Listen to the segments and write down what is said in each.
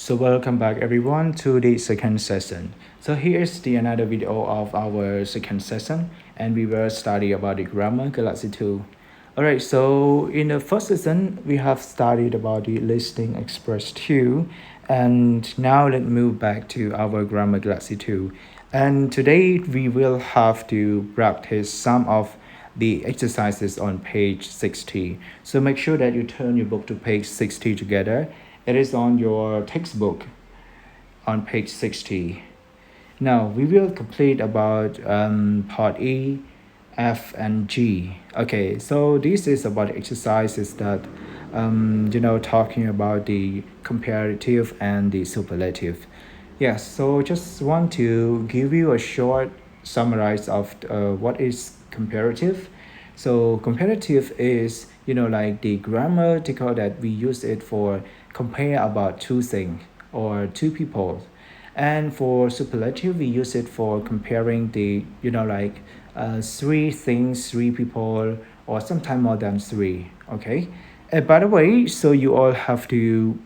So welcome back everyone to the second session. So here's the another video of our second session and we will study about the grammar Galaxy 2. Alright, so in the first session we have studied about the listening express 2 and now let's move back to our grammar Galaxy 2. And today we will have to practice some of the exercises on page 60. So make sure that you turn your book to page 60 together. It is on your textbook on page 60. Now we will complete about part E, F, and G. Okay, so this is about exercises that talking about the comparative and the superlative. Yes, so just want to give you a short summarize of what is comparative. So comparative is like the grammatical that we use it for compare about two things or two people, and for superlative we use it for comparing the three things, three people, or sometimes more than three. Okay, and by the way, so you all have to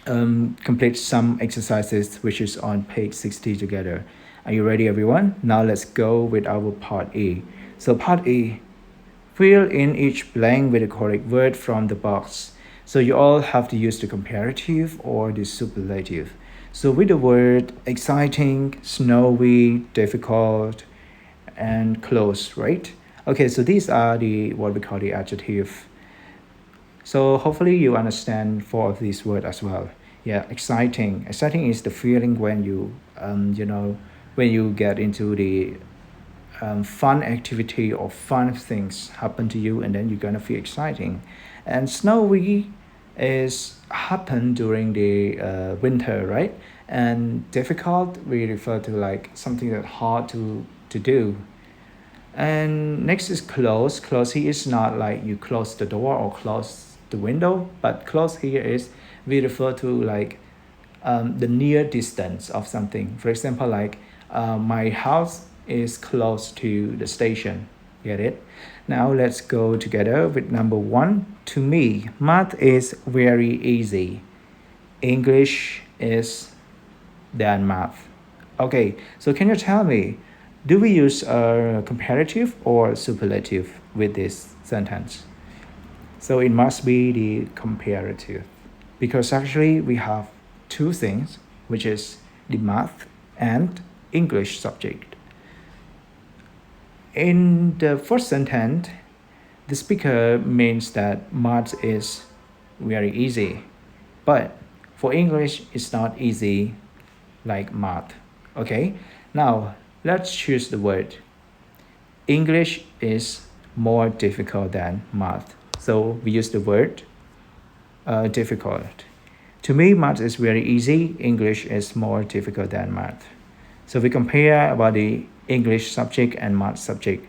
complete some exercises which is on page 60 together. Are you ready everyone? Now let's go with our part E. So part E, fill in each blank with the correct word from the box. So you all have to use the comparative or the superlative. So with the word exciting, snowy, difficult, and close, right? Okay, so these are the what we call the adjective. So hopefully you understand four of these words as well. Yeah, exciting. Exciting is the feeling when you when you get into the fun activity or fun things happen to you and then you're gonna feel exciting. And snowy is happen during the winter, right? And difficult we refer to like something that hard to do. And next is close. Close here is not like you close the door or close the window, but close here is we refer to like the near distance of something. For example, like my house is close to the station. Get it? Now let's go together with number one. To me, math is very easy. English is than math. Okay, so can you tell me, do we use a comparative or superlative with this sentence? So it must be the comparative because actually we have two things, which is the math and English subject. In the first sentence, the speaker means that math is very easy, but for English, it's not easy like math. Okay, now let's choose the word. English is more difficult than math. So we use the word difficult. To me, math is very easy. English is more difficult than math. So we compare about the English subject and math subject.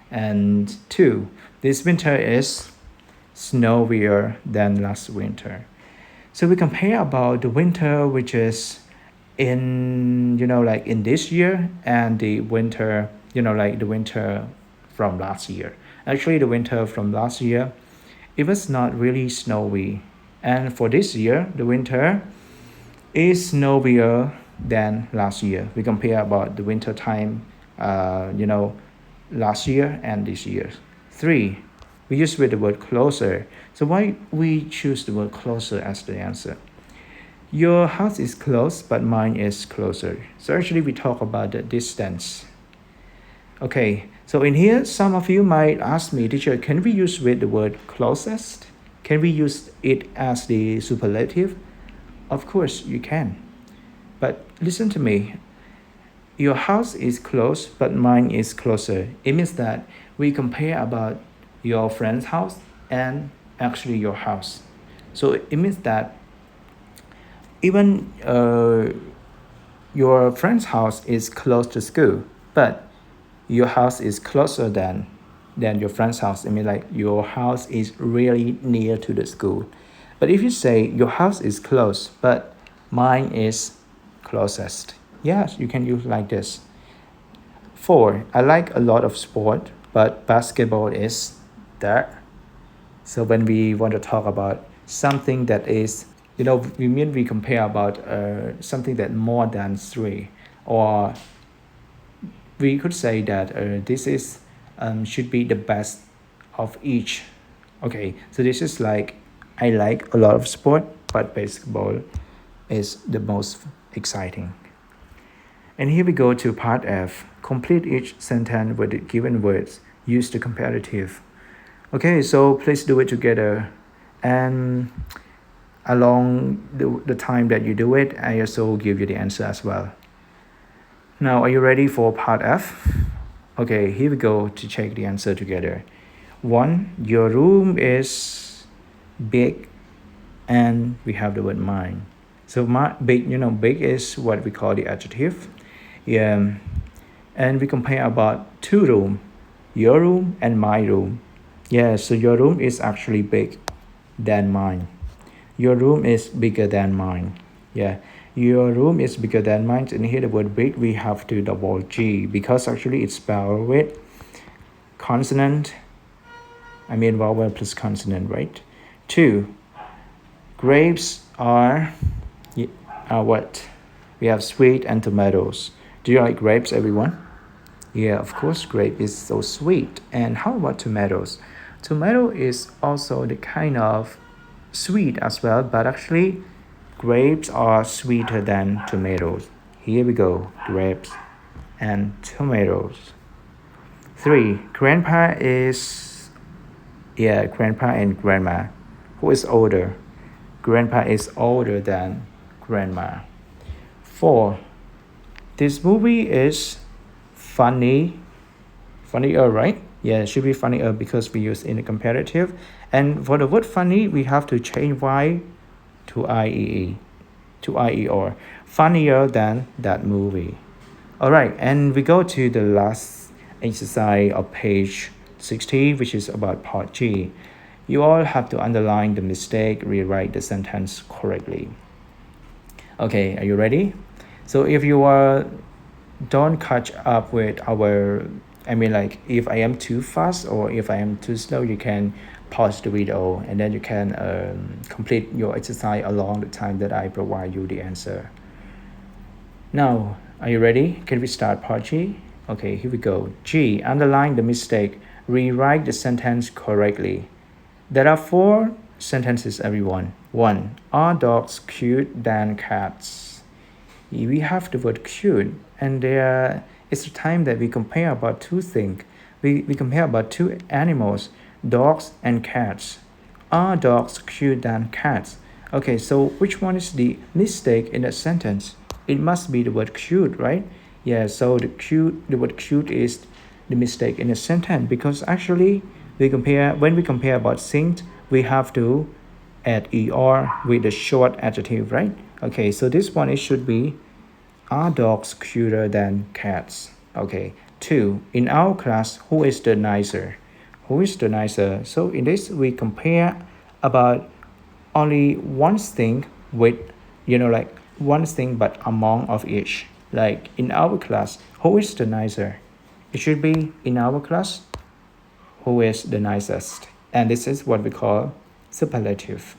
And two, this winter is snowier than last winter. So we compare about the winter which is in like in this year and the winter like the winter from last year. Actually the winter from last year it was not really snowy, and for this year the winter is snowier than last year. We compare about the winter time last year and this year. Three, we use with the word closer. So why we choose the word closer as the answer? Your house is close, but mine is closer. So actually we talk about the distance. Okay, so in here, some of you might ask me, teacher, can we use with the word closest? Can we use it as the superlative? Of course you can. But listen to me. Your house is close, but mine is closer. It means that we compare about your friend's house and actually your house. So it means that even your friend's house is close to school, but your house is closer than your friend's house. I mean, like your house is really near to the school. But if you say your house is close, but mine is closest, yes, you can use like this. Four, I like a lot of sport, but basketball is there. So when we want to talk about something that is we mean we compare about something that more than three, or we could say that this is should be the best of each. Okay, so this is like I like a lot of sport, but basketball is the most exciting. And here we go to part F. Complete each sentence with the given words. Use the comparative. Okay, so please do it together. And along the time that you do it, I also give you the answer as well. Now, are you ready for part F? Okay, here we go to check the answer together. 1. Your room is big, and we have the word mine. So big, big is what we call the adjective. Yeah, and we compare about two rooms, your room and my room. Yeah, so your room is actually big than mine. Your room is bigger than mine. Yeah, your room is bigger than mine. And here the word big, we have to double G because actually it's spelled with consonant. I mean vowel plus consonant, right? 2. Grapes are what? We have sweet and tomatoes. Do you like grapes, everyone? Yeah, of course, grape is so sweet. And how about tomatoes? Tomato is also the kind of sweet as well, but actually grapes are sweeter than tomatoes. Here we go, grapes and tomatoes. 3. Grandpa and grandma. Who is older? Grandpa is older than grandma. 4. This movie is funnier, right? Yeah, it should be funnier because we use in the comparative. And for the word funny, we have to change Y to IEE, to IER. Funnier than that movie. All right, and we go to the last exercise of page 60, which is about part G. You all have to underline the mistake, rewrite the sentence correctly. Okay, are you ready? So if you don't catch up with if I am too fast or if I am too slow, you can pause the video and then you can complete your exercise along the time that I provide you the answer. Now, are you ready? Can we start part G? Okay, here we go. G, underline the mistake, rewrite the sentence correctly. There are 4 sentences, everyone. 1. Are dogs cute than cats? We have the word cute, and there is a time that we compare about 2 things. We compare about 2 animals, dogs and cats. Are dogs cute than cats? Okay, so which one is the mistake in that sentence? It must be the word cute, right? Yeah, so the word cute is the mistake in the sentence because actually when we compare about things, we have to add er with the short adjective, right? Okay, so this one it should be, are dogs cuter than cats? Okay. 2. In our class, who is the nicer? Who is the nicer? So in this, we compare about only one thing with, like one thing but among of each. Like in our class, who is the nicer? It should be in our class, who is the nicest? And this is what we call superlative.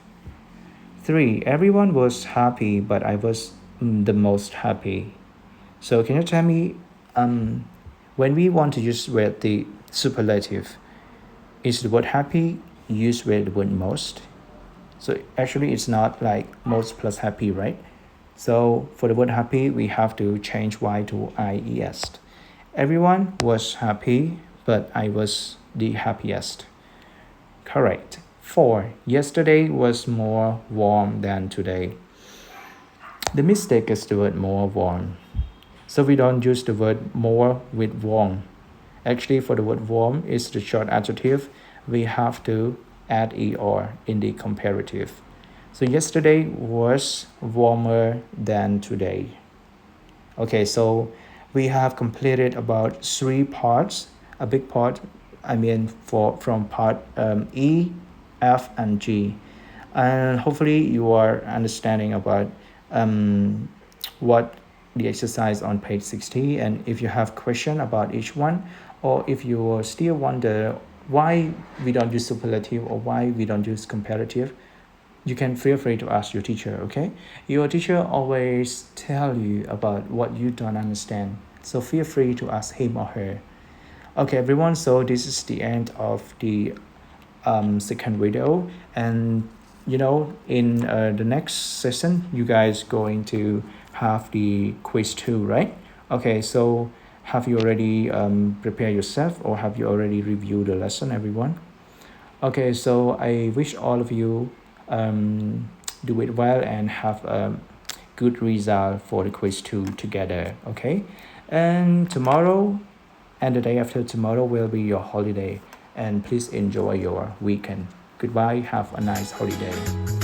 3. Everyone was happy, but I was the most happy. So can you tell me, when we want to use with the superlative, is the word happy used with the word most? So actually it's not like most plus happy, right? So for the word happy, we have to change Y to IES. Everyone was happy, but I was the happiest. Correct. 4. Yesterday was more warm than today. The mistake is the word more warm. So we don't use the word more with warm. Actually, for the word warm is the short adjective. We have to add er in the comparative. So yesterday was warmer than today. Okay, so we have completed about 3 parts. A big part, from part E, F, and G. And hopefully you are understanding about what the exercise on page 60. And if you have question about each one, or if you still wonder why we don't use superlative or why we don't use comparative, you can feel free to ask your teacher. Okay, your teacher always tell you about what you don't understand, so feel free to ask him or her. Okay everyone, so this is the end of the second video, and in the next session you guys going to have the quiz 2, right? Okay, so have you already prepared yourself, or have you already reviewed the lesson, everyone? Okay, so I wish all of you do it well and have a good result for the quiz 2 together. Okay, and tomorrow and the day after tomorrow will be your holiday, and please enjoy your weekend. Goodbye, have a nice holiday.